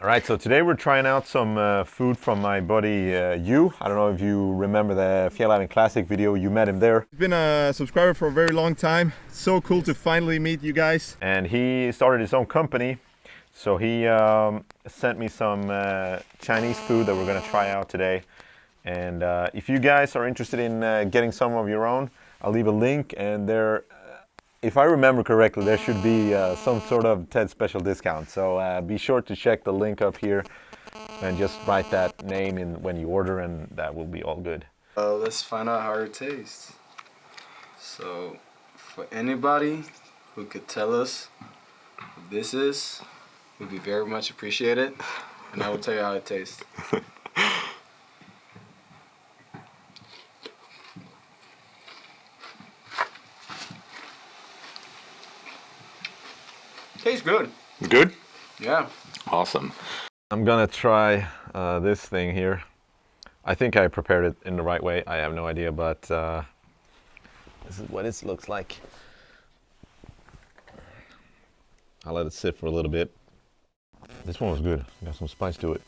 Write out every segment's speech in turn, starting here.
All right, so today we're trying out some food from my buddy Yu. I don't know if you remember the Fjällräven Classic video, you met him there. He's been a subscriber for a very long time. So cool to finally meet you guys. And he started his own company. So he sent me some Chinese food that we're gonna try out today. And if you guys are interested in getting some of your own, I'll leave a link, and there, if I remember correctly, there should be some sort of TED special discount. So be sure to check the link up here and just write that name in when you order, and that will be all good. Let's find out how it tastes. So for anybody who could tell us what this is, would be very much appreciated, and I will tell you how it tastes. Tastes good. Good? Yeah. Awesome. I'm gonna try this thing here. I think I prepared it in the right way. I have no idea, but this is what it looks like. I'll let it sit for a little bit. This one was good. Got some spice to it.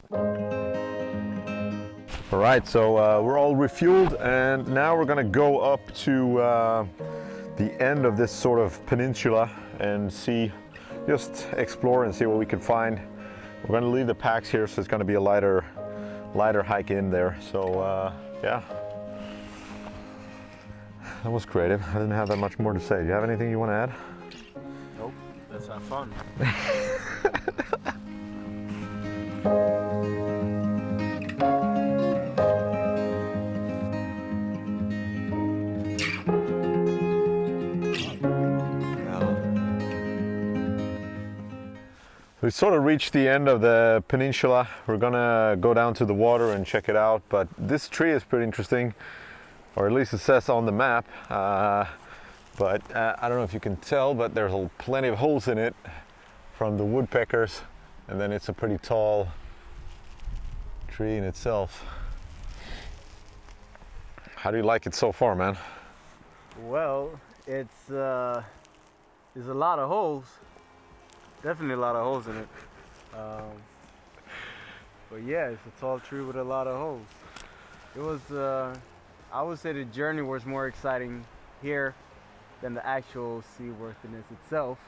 All right, so we're all refueled, and now we're gonna go up to the end of this sort of peninsula and just explore and see what we can find. We're gonna leave the packs here, so it's gonna be a lighter hike in there. So yeah, that was creative. I didn't have that much more to say. Do you have anything you want to add? Nope. Let's have fun. We sort of reached the end of the peninsula. We're gonna go down to the water and check it out, but this tree is pretty interesting, or at least it says on the map. But I don't know if you can tell, but there's plenty of holes in it from the woodpeckers, and then it's a pretty tall tree in itself. How do you like it so far, man? Well, there's a lot of holes. Definitely a lot of holes in it. But yeah, it's a tall tree with a lot of holes. It was, I would say the journey was more exciting here than the actual seaworthiness itself.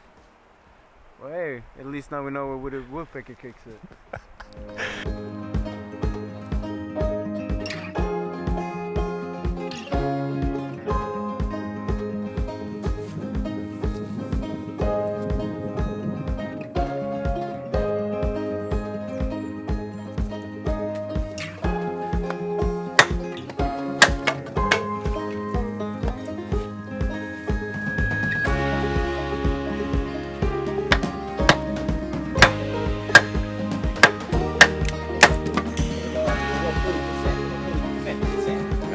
Well, hey, at least now we know where the woodpecker kicks it.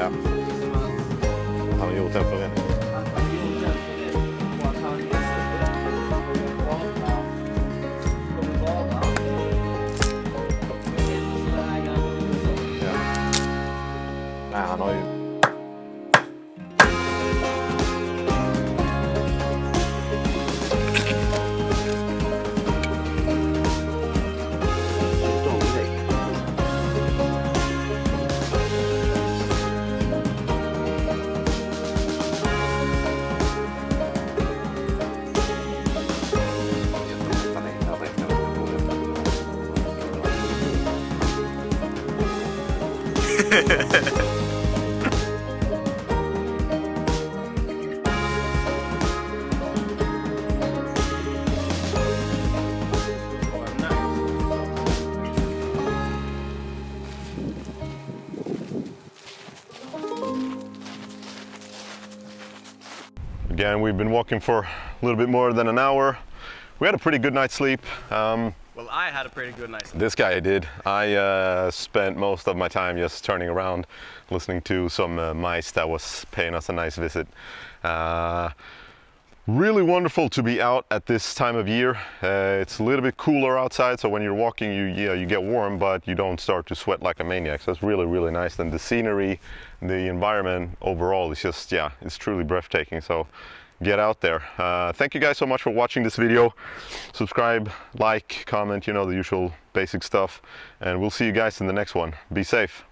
Ja. Han har gjort en förändring. Nej, han har ju... Again, we've been walking for a little bit more than an hour. We had a pretty good night's sleep. Well, I had a pretty good night's sleep. This guy did. I spent most of my time just turning around, listening to some mice that was paying us a nice visit. Really wonderful to be out at this time of year. It's a little bit cooler outside, so when you're walking, you get warm, but you don't start to sweat like a maniac. So it's really, really nice. And the scenery, the environment overall is just, yeah, it's truly breathtaking. So get out there. Thank you guys so much for watching this video. Subscribe, like, comment, you know, the usual basic stuff. And we'll see you guys in the next one. Be safe.